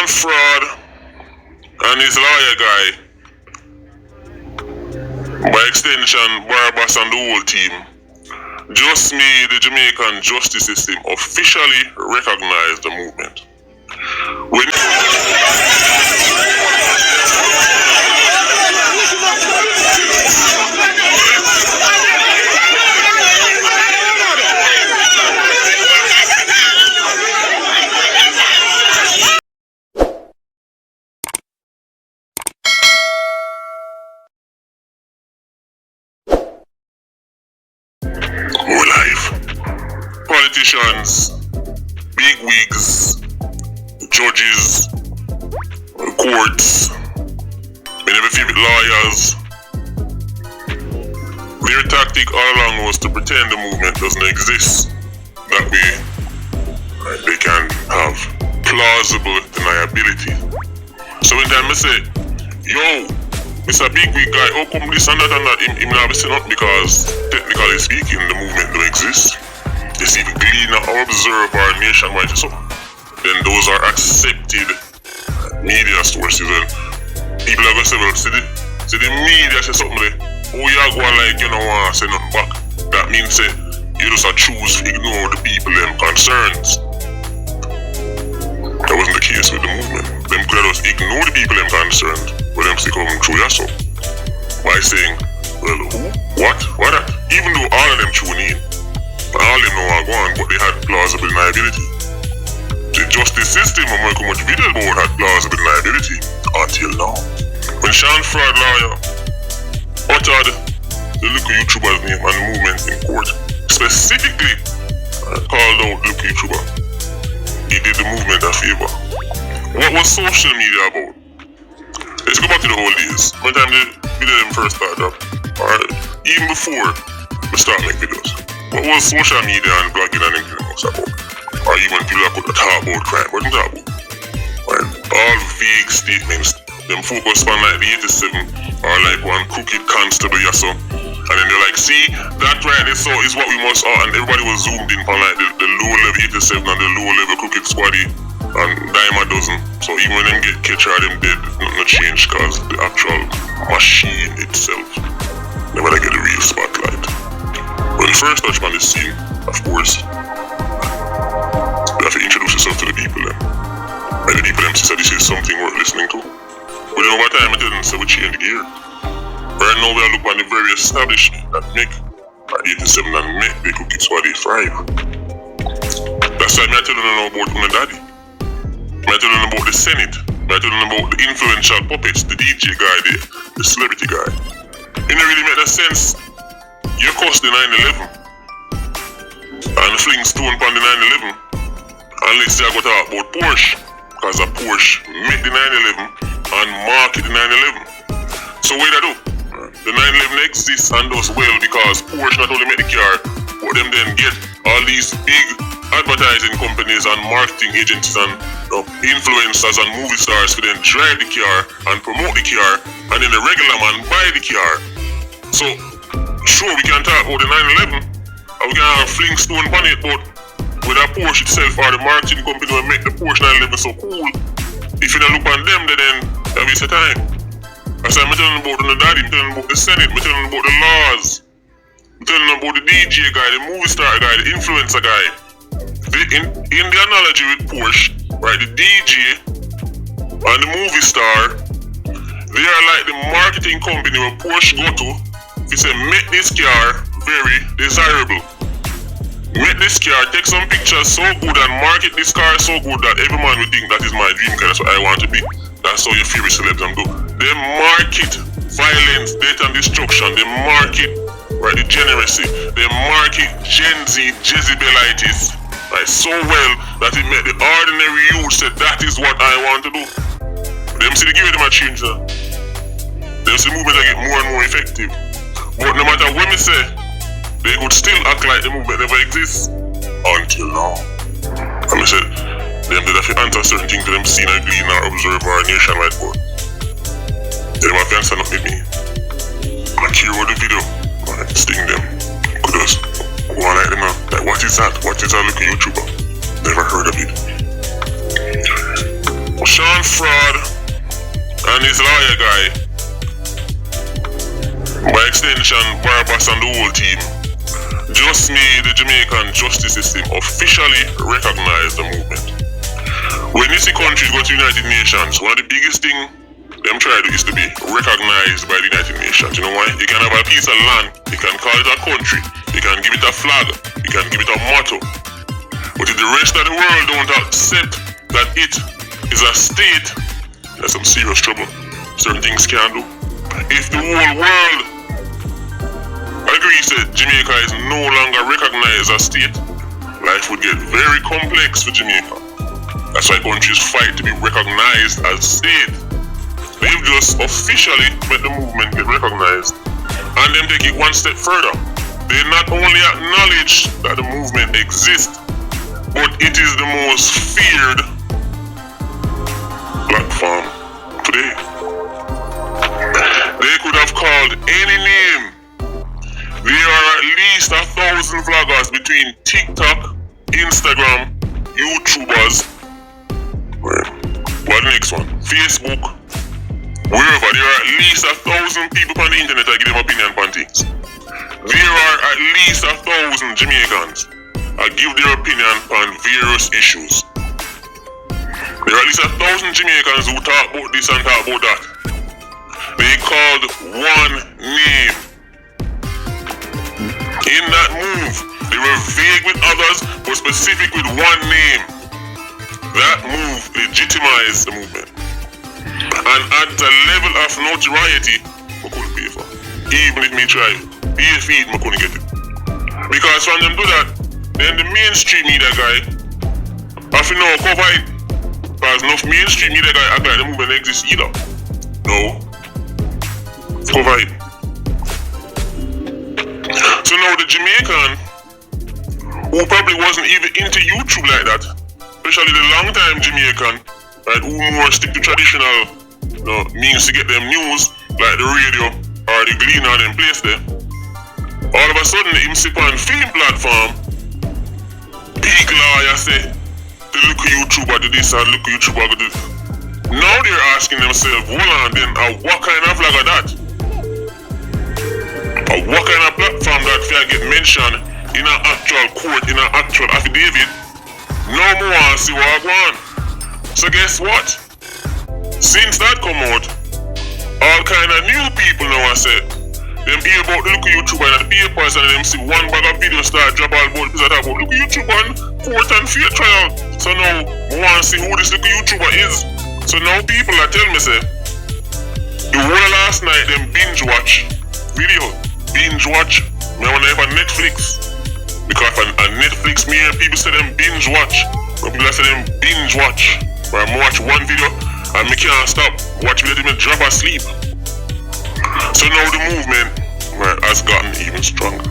Sean Fraud and his lawyer guy, by extension Barbas and the whole team, just made the Jamaican justice system officially recognize the movement. When more life, politicians, big wigs, judges, courts, my never favorite lawyers. Their tactic all along was to pretend the movement doesn't exist. That way, they can have plausible deniability. So when time I say, yo, Mr. Big Wig guy, how come this and that, him not be seen up because technically speaking, the movement don't exist. They see the glean or observe our nationwide so then those are accepted media sources and people are going to say, well, see the media say something there, oh you go like you don't want to say nothing back. That means say you just choose to ignore the people them concerns. That wasn't the case with the movement. Them could have just ignore the people them concerned, but them still come through yourself by saying, well, who? What? What that? Even though all of them tune in, and all of them know what going, but they had plausible deniability. The justice system on Michael Much Video Board had plausible deniability until now. When Sean Fraud lawyer uttered the local YouTuber's name and the movement in court, specifically called out the local YouTuber, he did the movement a favor. What was social media about? Let's go back to the old days. One time the video them first started up, or even before we start making videos. What was social media and blogging and everything else about? Or even people that could talk about crime, what they talk about? Right? All vague statements. Them focus on like the 87 or like one crooked constable or so. And then they're like, see, that right there so is what we must and everybody was zoomed in on like the low level 87 and the low level crooked squaddy and dime a dozen. So even when them get catch or them dead, nothing change because the actual machine itself never get a real spotlight. When you first touch on the scene, of course, you have to introduce yourself to the people then. And the people them say this is something worth listening to. But then over time it didn't say we change the gear. Right now we are looking at the very establishment that make 87 and make the cookies for the 5. That's why I'm telling you about my daddy. I'm telling you about the Senate. I'm telling you about the influential puppets, the DJ guy, the celebrity guy. It don't really make no sense. You cost the 911 and fling stone upon the 911 unless you go talk about Porsche, because a Porsche make the 911 and market the 911. So what do? The 911 exists and does well because Porsche not only make the car, but them then get all these big advertising companies and marketing agencies and influencers and movie stars to then drive the car and promote the car, and then the regular man buy the car. So sure we can talk about the 911 and we can have a fling stone on it, but with a Porsche itself or the marketing company will make the Porsche 911 so cool, if you don't look on them then that waste of time. As I'm telling you about the daddy, I'm telling you about the Senate, I'm telling you about the laws, I'm telling you about the DJ guy, the movie star guy, the influencer guy. In the analogy with Porsche, right, the DJ and the movie star, they are like the marketing company where Porsche go to. He say, make this car very desirable. Make this car, take some pictures so good and market this car so good that every man will think that is my dream car, that's what I want to be. That's how your favorite celebs do. They market violence, death and destruction. They market, right, degeneracy. They market Gen Z Jezebelitis, right, so well that it made the ordinary youth say that is what I want to do. Them see the give them a change now. Them see the movement that get more and more effective. But no matter what me say, they could still act like the movement never exists until now. And I said, them did have to answer certain things to them seen and glean or observe our nationwide board. Them have to answer not with me. I care about the video. I sting them. Could just go on like them now. Like what is that? What is that looking YouTuber? Never heard of it. Sean Fraud and his lawyer guy, by extension Barabbas and the whole team, just made the Jamaican justice system officially recognize the movement. When you see countries go to United Nations, one of the biggest things them try to do is to be recognized by the United Nations. You know why? You can have a piece of land, you can call it a country, you can give it a flag, you can give it a motto. But if the rest of the world don't accept that it is a state, there's some serious trouble. Certain things can't do. If the whole world agrees that Jamaica is no longer recognized as a state, life would get very complex for Jamaica. That's why countries fight to be recognized as state. They've just officially made the movement get recognized, and then take it one step further. They not only acknowledge that the movement exists, but it is the most feared platform today. They could have called any name. There are at least 1,000 vloggers between TikTok, Instagram, YouTubers, what the next one? Facebook. Wherever, there are at least 1,000 people on the internet that give them opinion on things. There are at least 1,000 Jamaicans that give their opinion on various issues. There are at least 1,000 Jamaicans who talk about this and talk about that. They called one name. In that move, they were vague with others, but specific with one name. That move legitimized the movement and adds a level of notoriety I couldn't pay for. Even if me try, pay feed I couldn't get it. Because when them do that, then the mainstream media guy have to know cover it. Because enough mainstream media guy act like the movement exists either. No. Cover it. So now the Jamaican, who probably wasn't even into YouTube like that, especially the long time Jamaican, right, who more stick to traditional means to get them news, like the radio or the Gleaner and them place there. All of a sudden, him sit on film platform, big lawyer say, the look YouTuber do this and look YouTuber do this. Now they're asking themselves, hold on then, what kind of vlog are that? What kind of platform that fair get mentioned in an actual court, in an actual affidavit? No more see what I want. So guess what? Since that come out, all kind of new people now I said, them hear about the look YouTuber and the papers and them see one bag of videos start drop all about this and that about look YouTuber and court and fair trial. So now we want to see who this look YouTuber is. So now people are telling me say, the whole of last night them binge watch video. Binge watch. Me wanna have a Netflix. Because on Netflix me and people say them binge watch. But people say them binge watch. Where I watch one video and me can't stop. Watch video till me drop asleep. So now the movement has gotten even stronger.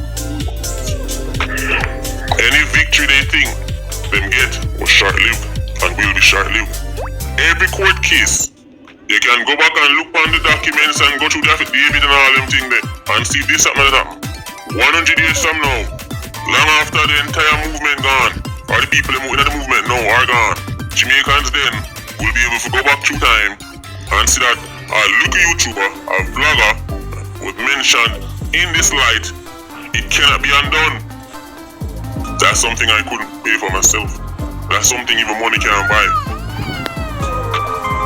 Any victory they think them get was short-lived and will be short-lived. Every court case, you can go back and look on the documents and go through the affidavit and all them things there and see this something like that. 100 years from now, long after the entire movement gone, or the people in the movement now are gone, Jamaicans then will be able to go back through time and see that a look YouTuber, a vlogger, was mentioned in this light. It cannot be undone. That's something I couldn't pay for myself. That's something even money can't buy.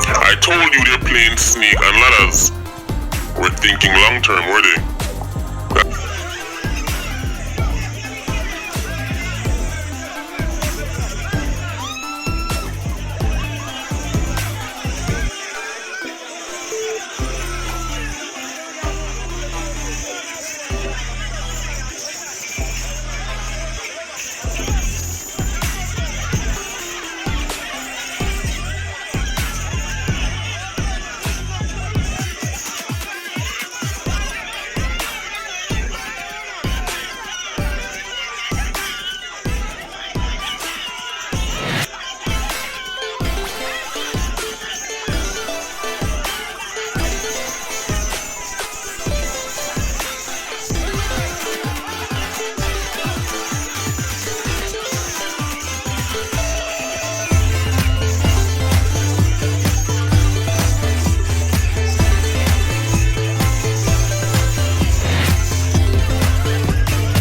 I told you they're playing snake and ladders. We're thinking long term, were they?